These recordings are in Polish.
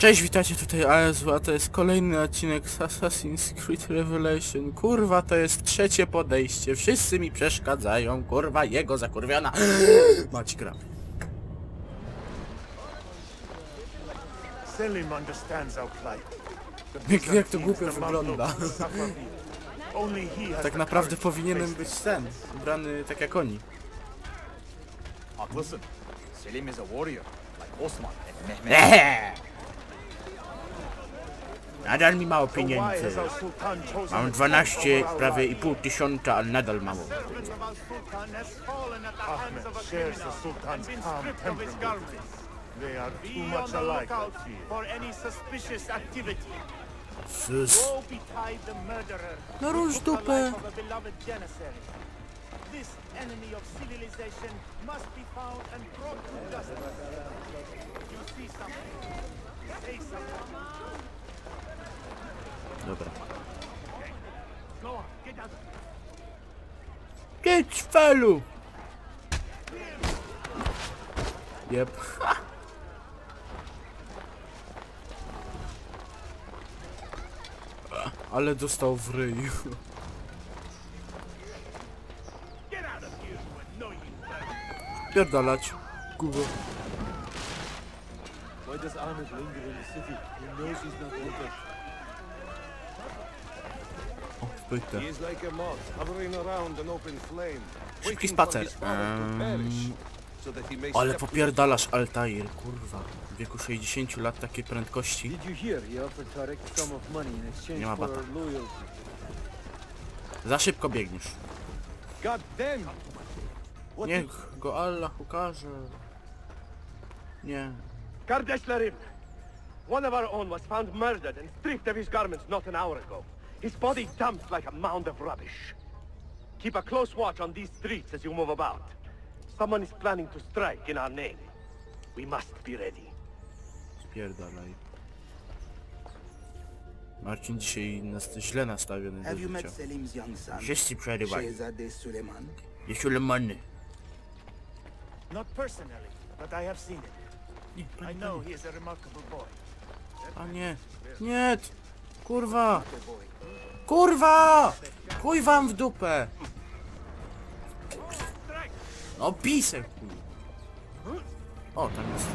Cześć, witajcie tutaj ASW, a to jest kolejny odcinek z Assassin's Creed Revelation. Kurwa, to jest trzecie podejście. Wszyscy mi przeszkadzają, kurwa, jego zakurwiona. Mać gra. Jak to głupio wygląda. Tak naprawdę powinienem być ten, ubrany tak jak oni. Selim is a warrior, like Osman and Mehmed. Nadal mi mało pieniędzy. Mam 12, prawie i pół tysiąca, ale nadal mało. Sus. No róż dupę. This enemy of civilization must be found and brought to justice. You see something? Say something. Dobra. Go on, get out. Get felu. Yep. Ale dostał w ryj. Pierdalać. Kurwa. O, wpytę. Szybki spacer. Ale popierdalasz Altair, kurwa. W wieku 60 lat takiej prędkości. Nie ma bata. Za szybko biegniesz. Niech go Allah ukaże. Nie. Kardeşlerim, one of our own was found murdered and stripped of his garments not an hour ago. His body dumped like a mound of rubbish. Keep a close watch on these streets as you move about. Someone is planning to strike in our name. We must be ready. Spierdalaj. Marcin dzisiaj źle nastawiony do życia. Wszyscy przerywali. Je Sulemany. Not personally, but I have seen it. I know he is a remarkable boy. A nie. Nie! Kurwa! Kurwa! Chuj wam w dupę! No pisek chuj. O, tam jest.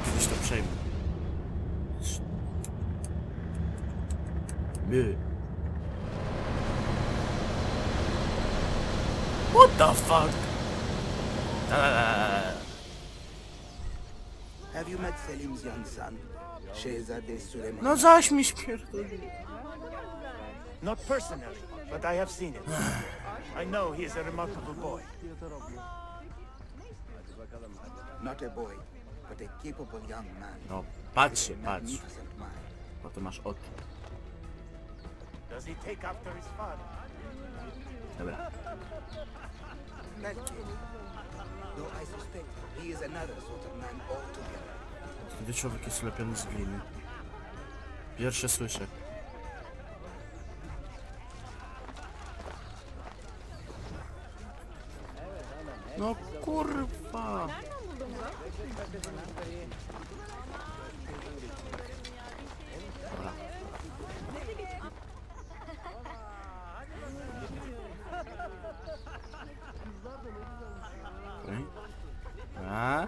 Kiedyś to przejmę. By. What the fuck? Have you met Selim's young son, Shehzade Suleiman? No zaś mi śpierdoli. Not personally, but I have seen it. I know he is a remarkable boy. Not a boy, but a capable young man. No, patrzcie, A patrz. magnificent mind. Bo to masz oczy. Does he take after his father? Dobra. That kid, though I suspect he is another sort of man altogether. Kiedy człowiek jest ulepiony z gliny. Pierwsze słyszę. No kurwa. Dobra. Okay. A?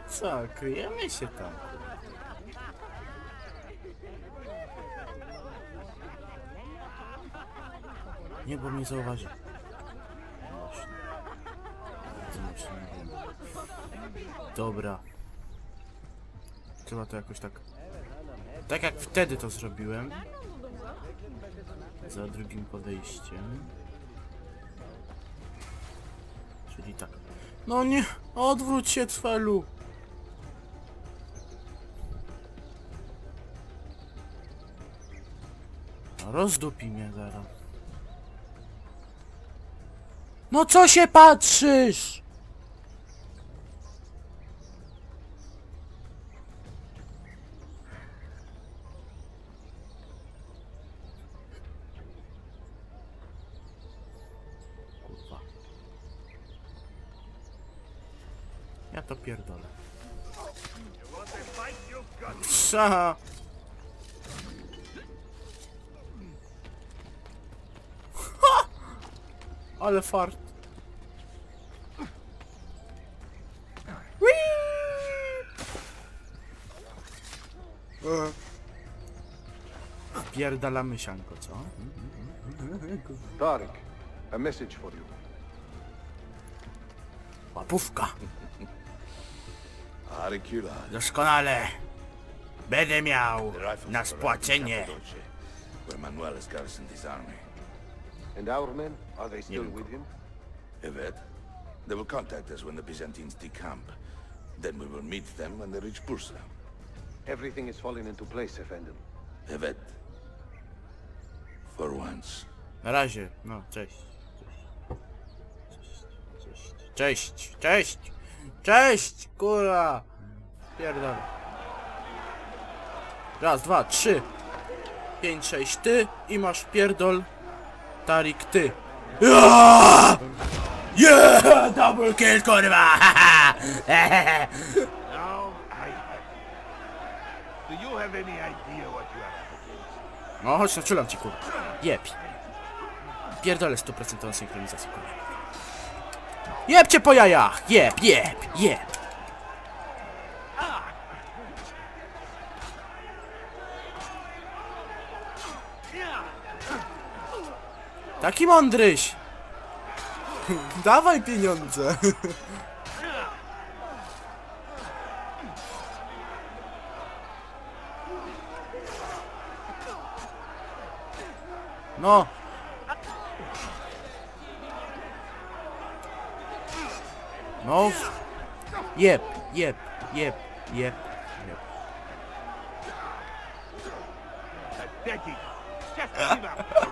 Co? Kryjemy się tam. Nie, bo mnie zauważy. Dobra. Trzeba to jakoś tak... Tak jak wtedy to zrobiłem. Za drugim podejściem. Czyli tak. No nie! Odwróć się, cwelu! Rozdupi mnie zaraz. No co się patrzysz? Ja to pierdolę. Psza. Ha! Ale fart. Pierdalamy sianko, co? Tariq, a message for you. Łapówka. Arikula. Doskonale. Będę miał na spłacenie. Where Manuel has garrisoned his army. And our men, are they still with him? Evet. They will contact us when the Byzantines decamp. Then we will meet them when they reach Bursa. Everything is falling into place, Effendim. Evet. For once. Na razie. No, cześć. Cześć. Cześć. Cześć, kurwa. Pierdolę. Raz, dwa, 3, 5, 6, ty i masz pierdol. Tariq, ty. Yeah! Double kill, kurwa! Now I have. Do you have any idea what you are up against? No, chodź, naciulam ci, kurwa. Jeb. Pierdolę 100% synchronizację, kurwa. Jebcie po jajach! Jeb. Taki mądryś! Dawaj pieniądze! No! No! Jeb. Pathetic. Just give up.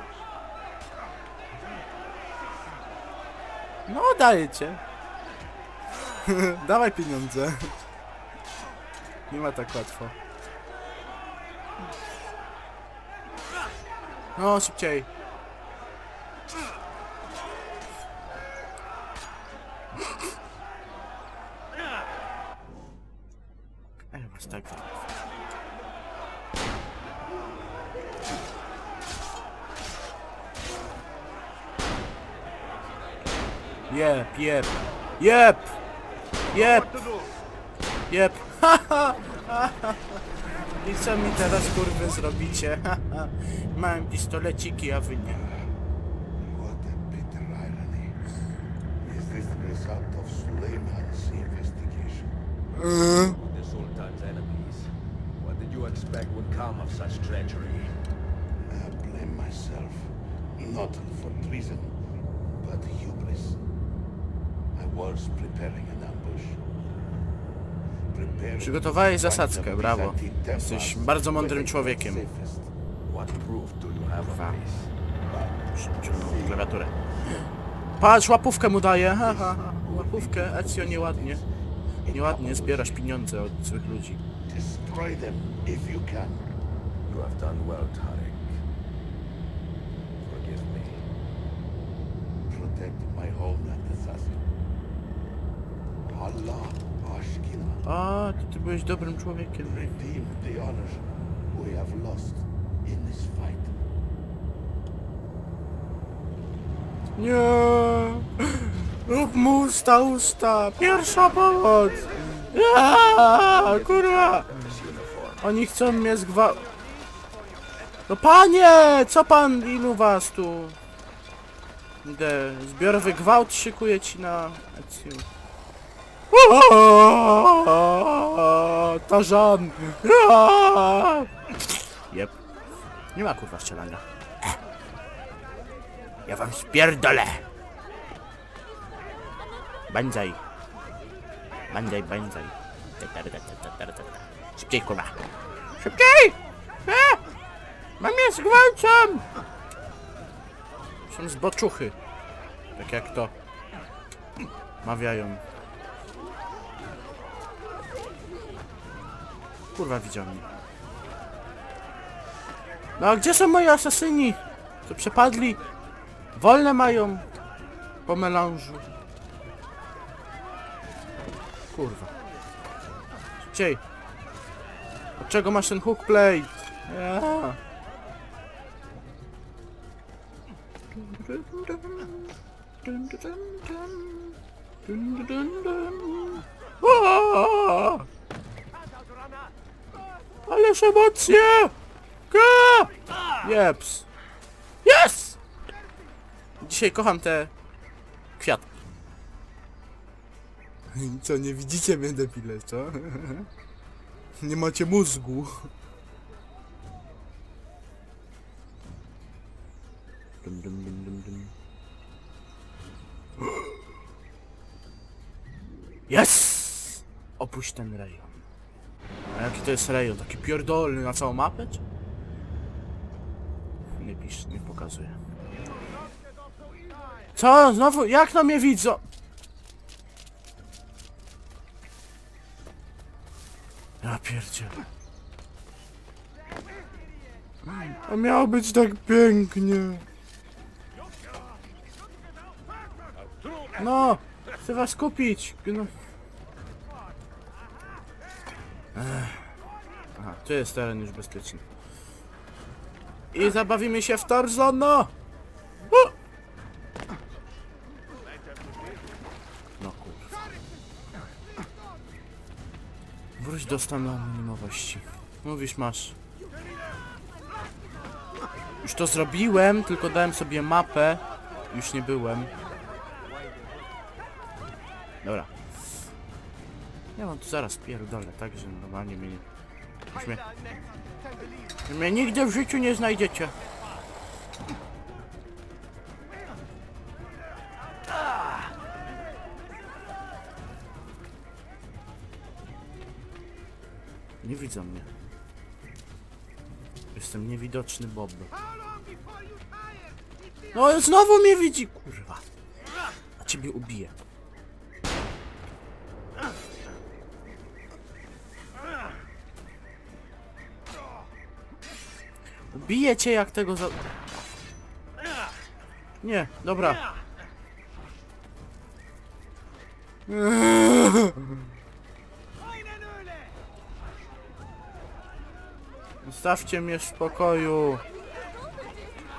No, daję cię. Dawaj pieniądze. Nie ma tak łatwo. No, szybciej. Ale masz tak. Jep. I co mi teraz, kurwy, zrobicie? Mam pistoleciki, a wy nie. What a bitter irony. Is this the result of Suleiman's investigation? The Sultan's enemies. What did you expect would come of such treachery? I blame myself. Not for treason, but hubris. I was preparing an ambush. Przygotowałeś zasadzkę, brawo. Jesteś bardzo mądrym człowiekiem. What proof do you have of this? Przyciągnął klawiaturę. Patrz, łapówkę mu daje. Ha. Łapówkę, Ezio, nieładnie. Nieładnie zbierasz pieniądze od złych ludzi. Destroy them if you can. You have done well, Tariq. Forgive me. Protect my homeland, assassin. Allah, Ashkina. A, to ty byłeś dobrym człowiekiem. Redeem the honor we have lost in this fight. Nie! Rób mu usta! Pierwsza pomoc! Kurwa! Oni chcą mnie No panie! Co pan, ilu was tu? Idę, zbiorowy gwałt szykuje ci na Ezio. Tarzan! Jep. Nie ma kurwa strzelania. Ja wam spierdolę! Banzai. Szybciej, kurwa. Szybciej! Mam je z gwałcem! Są zboczuchy. Tak jak to mawiają. Kurwa, widział mnie. No a gdzie są moi asasyni? To przepadli. Wolne mają. Po melanżu. Kurwa. Szybciej. Od czego masz ten hook plate? Ja. O! Ależ emocje! Ka! Jeps! Yes! Dzisiaj kocham te kwiatki. Co, nie widzicie mnie, debile, co? Nie macie mózgu. Dum, dum, dum, dum, dum. Yes! Opuść ten rejon. A jaki to jest rejon? Taki pierdolny na całą mapę, czy? Nie pisz, nie pokazuje. Co? Znowu? Jak na mnie widzą? Ja pierdzielę. A miało być tak pięknie. No! Chcę was kupić! No. Aha, tu jest teren już bezpieczny. I zabawimy się w Tarzana! No kurwa. Wróć do stanu anonimowości. Mówisz, masz. Już to zrobiłem, tylko dałem sobie mapę. Już nie byłem. Dobra. Ja mam tu zaraz pierdolę, tak, że normalnie mnie nie... Mnie nigdy w życiu nie znajdziecie. Nie widzą mnie. Jestem niewidoczny Bob. No znowu mnie widzi, kurwa. A ciebie ubiję. Ubiję cię jak tego za... Nie, dobra. Zostawcie mnie w spokoju.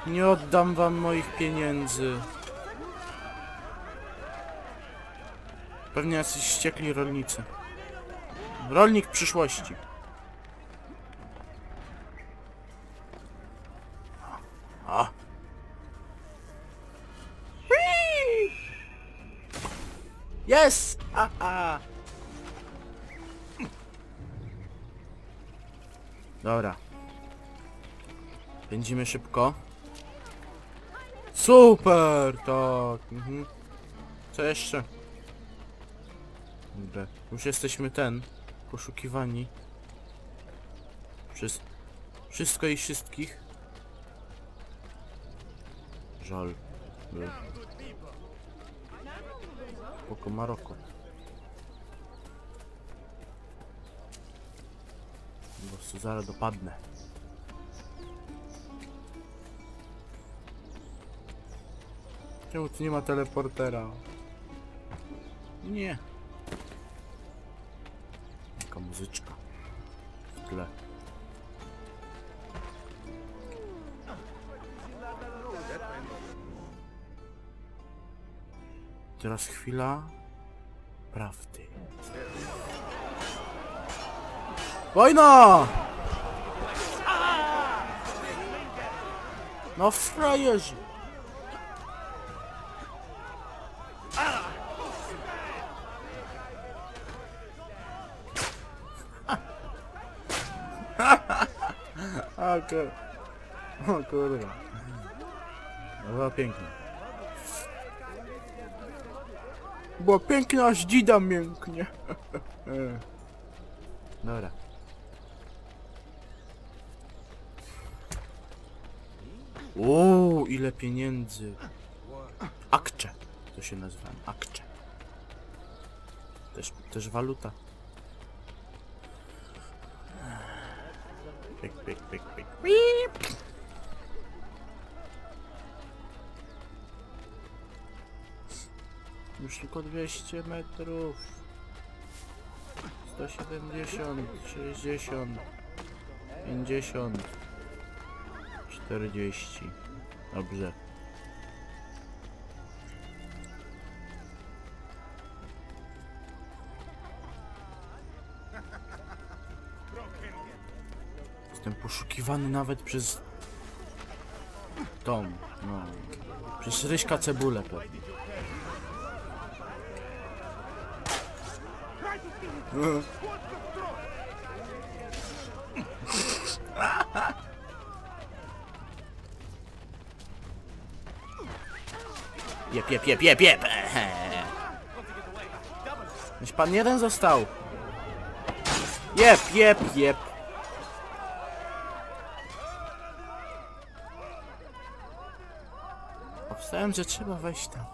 Nie oddam wam moich pieniędzy. Pewnie jacyś wściekli rolnicy. Rolnik przyszłości. A. Yes! Aha! Dobra. Pędzimy szybko. Super! Tak. Co jeszcze? Dobra. Już jesteśmy poszukiwani. Przez wszystko i wszystkich. Żal. Spoko Maroko. Po prostu zaraz dopadnę. Czemu tu nie ma teleportera? Nie. Taka muzyczka w tle. Teraz chwila prawdy. Wojna! No frajerzy! Okay. O kurwa. No była piękna. Była piękna, aż dzida mięknie. Dobra. O, ile pieniędzy. Akcze. To się nazywa. Akcze. Też waluta. Pyk, pyk, pyk, pyk. Już tylko 200 metrów. 170, 60. 50. 40. Dobrze. Jestem poszukiwany nawet przez Tom, no. Przez Ryśka Cebulę pewnie. Jep. Już pan jeden został. Jep. Obstałem, że trzeba wejść tam.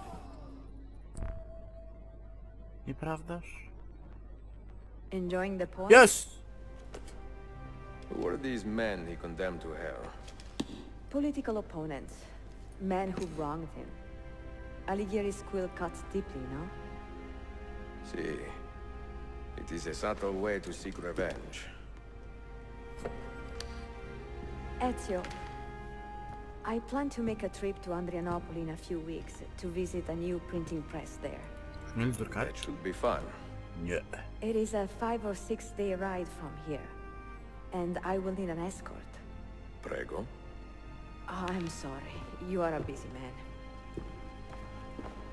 Nieprawdaż? Enjoying the point? Yes! Who are these men he condemned to hell? Political opponents. Men who wronged him. Alighieri's quill cuts deeply, no? See, it is a subtle way to seek revenge. Ezio, I plan to make a trip to Andrianople in a few weeks to visit a new printing press there. That should be fun. Nie. It is a 5 or 6 day ride from here. And I will need an escort. Prego. Oh, I'm sorry. You are a busy man.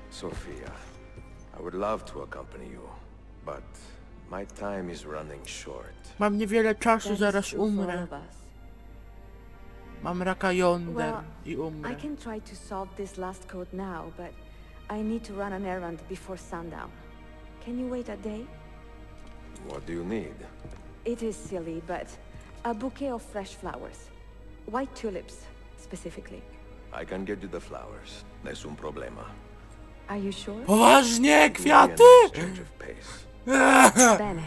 Sophia, I would love to accompany you, but my time is running short. Mam niewiele czasu, That is zaraz true for all umrę. of us. Mam raka jąder Well, i umrę. I can try to solve this last code now, but I need to run an errand before sundown. Can you wait a day? What do you need? It is silly, but a bouquet of fresh flowers. White tulips, specifically. I can get you the flowers. Nessun problema. Are you sure? Poważnie, Be a kwiaty! nice change of pace. Bene.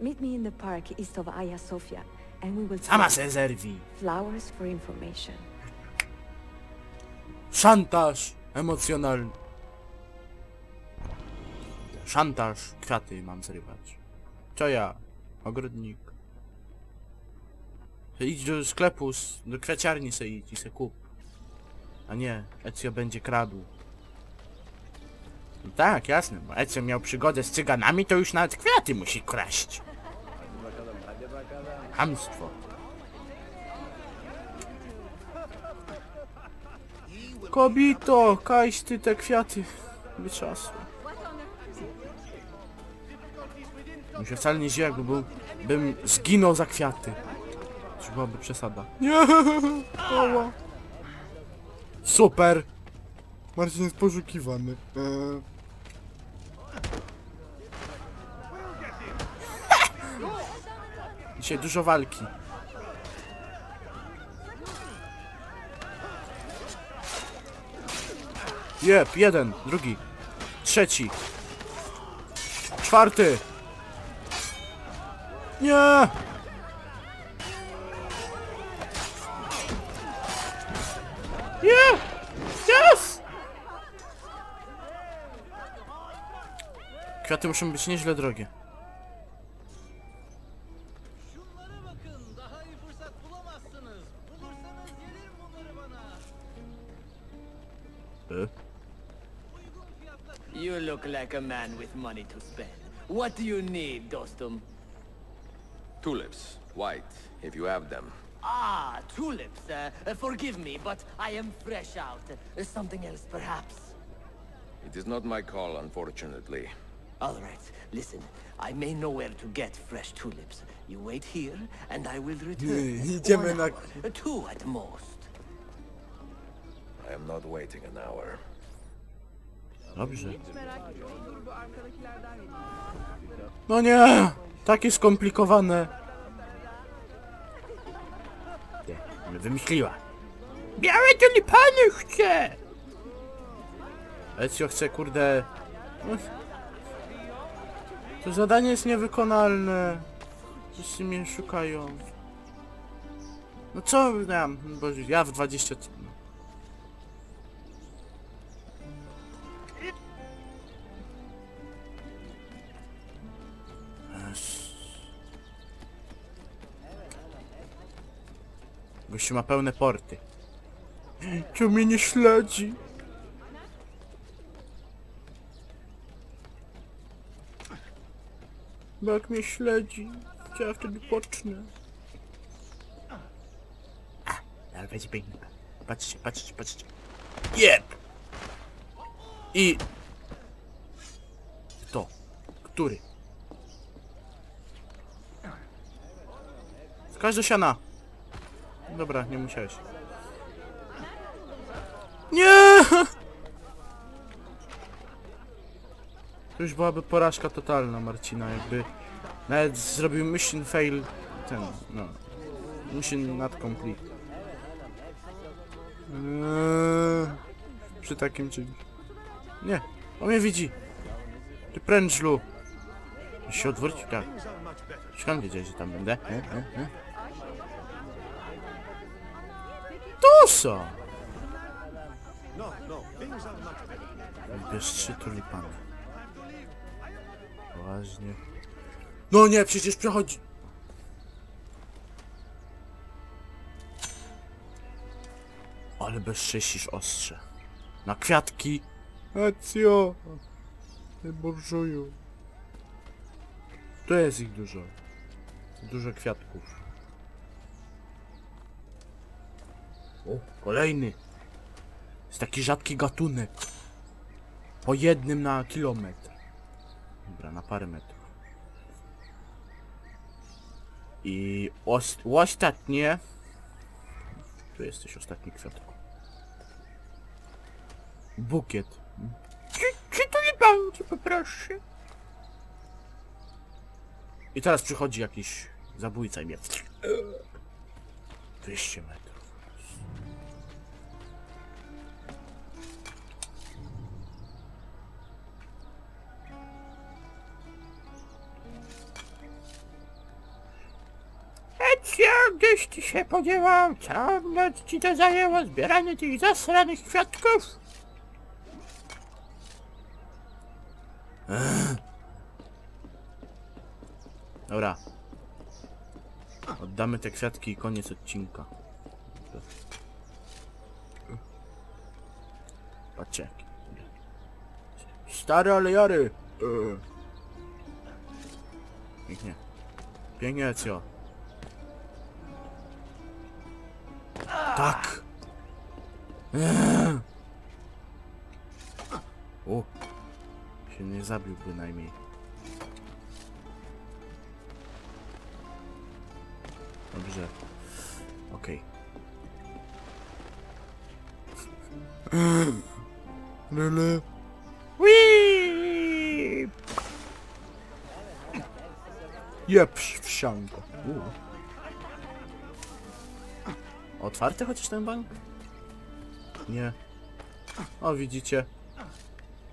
Meet me in the park east of Hagia Sophia, and we will Sama trade se zerwij. flowers for information. Szantaż emocjonalny. Szantaż. Kwiaty mam zrywać. Co ja? Ogrodnik. Idź do sklepu, do kwiaciarni se idź i se kup. A nie, Ezio będzie kradł. No tak, jasne, bo Ezio miał przygodę z cyganami, to już nawet kwiaty musi kraść. Chamstwo. Kobito, kaś ty te kwiaty wyczasły. Mi się wcale nie źle, jakby bym zginął za kwiaty. To byłaby przesada. Nie, koła. Super. Marcin jest poszukiwany. Dzisiaj dużo walki. Jep, jeden, drugi, trzeci, czwarty. Nie! Nie! Yes! Kwiaty muszą być nieźle drogie. Şunlara bakın, daha iyi fırsat bulamazsınız. Bulursanız gelirim bunları bana. Uygun fiyatla You look like a man with money to spend. What do you need, dostum? Tulips, white, if you have them. Ah, tulips. Forgive me, but I am fresh out. Something else, perhaps? It is not my call, unfortunately. All right, listen. I may know where to get fresh tulips. You wait here, and I will return. Idziemy One na... hour, 2 at most. I am not waiting an hour. Dobrze. No nie! Takie skomplikowane. Nie, wymyśliła. Białe tulipany chcę! Ezio chce, kurde... No, to zadanie jest niewykonalne. Wszyscy mnie szukają. No co ja... Boże, ja w 20... Gościu ma pełne porty. Co mnie nie śledzi? Bo jak mnie śledzi, co ja wtedy pocznę? Ale będzie pięknie. Patrzcie, patrzcie, patrzcie. Jeb! I... Kto? Który? Skacz do siana. Dobra, nie musiałeś. Nie! To już byłaby porażka totalna Marcina, jakby nawet zrobił mission fail, ten, no, mission not complete. Przy takim czymś. Nie, on mnie widzi. Ty prędzlu. Się odwrócił, tak. Skąd wiedziałeś, że tam będę? Tu są! Bierz 3 tulipany. Poważnie. No nie, przecież przechodzi. Ale bezcześcisz ostrze. Na kwiatki. Ecio. Ty burżuju. Tu jest ich dużo. Dużo kwiatków. O, kolejny. Jest taki rzadki gatunek. Po jednym na kilometr. Dobra, na parę metrów. I ostatnie... Tu jesteś ostatni kwiatku. Bukiet. Czy to nie będzie, poproszę? I teraz przychodzi jakiś zabójca i mnie... 200 metrów. Gdzieś ty się podziewał? Całą noc ci to zajęło zbieranie tych zasranych kwiatków? Dobra. Oddamy te kwiatki i koniec odcinka. Patrzcie. Stary, ale jary. Pięknie. Pięknie, Ecio. Tak! O! Się nie zabił bynajmniej. Dobrze. Okej. Lele. Wii! Jeprz w sianko. Otwarty chociaż ten bank? Nie. O, widzicie?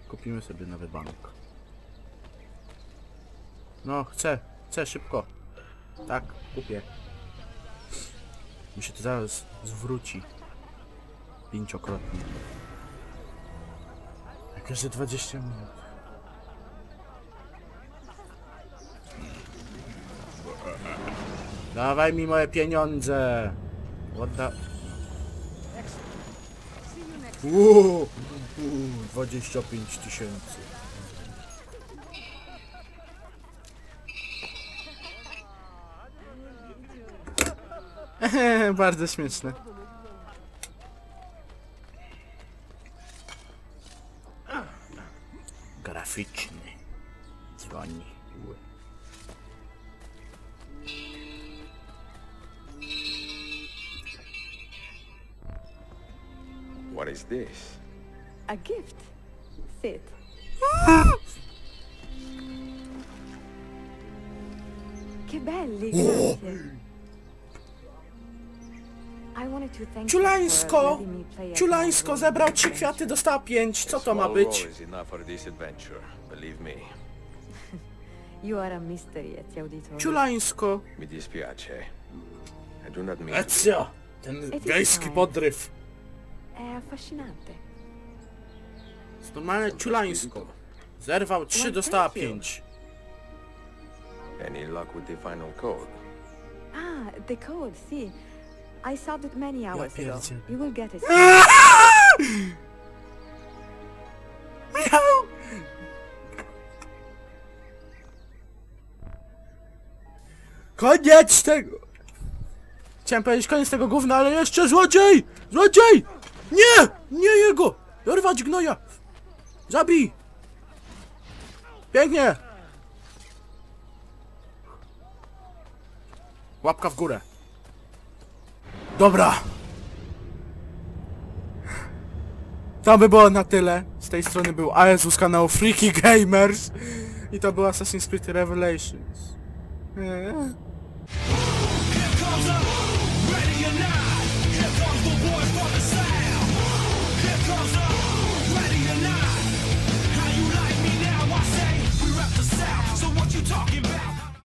Kupimy sobie nowy bank. No, chcę szybko. Tak, kupię. Mi się to zaraz zwróci. 5-krotnie. Na każde 20 minut. Dawaj mi moje pieniądze! What the... 25 000. Bardzo śmieszne. Graficzny. Dzwoni. What is this? A gift. Sit. Che belli, grazie. I wanted to thank you for Ciulańsko! letting me play at Ciulańsko my zebrał 3 kwiaty, dostała 5. Co to ma Small być? role is enough for this adventure, believe me. You are a mystery, Ezio Auditore. Ciulańsko! Mi dispiace. I do not mean to. Ezio! Ten gejski podryw. È affascinante. Jest normalne ciulańsko. Zerwał 3, dostała 5. Any luck with the final code? Ah, the code, sì. I solved it many hours ago. pierdzielę. You will get it. Michał! Koniec tego! Chciałem powiedzieć koniec tego gówna, ale jeszcze złodziej! Złodziej! Nie! Nie jego! Dorwać gnoja! Zabij! Pięknie! Łapka w górę. Dobra! To by było na tyle. Z tej strony był ASU z kanału Freaky Gamers. I to był Assassin's Creed Revelations.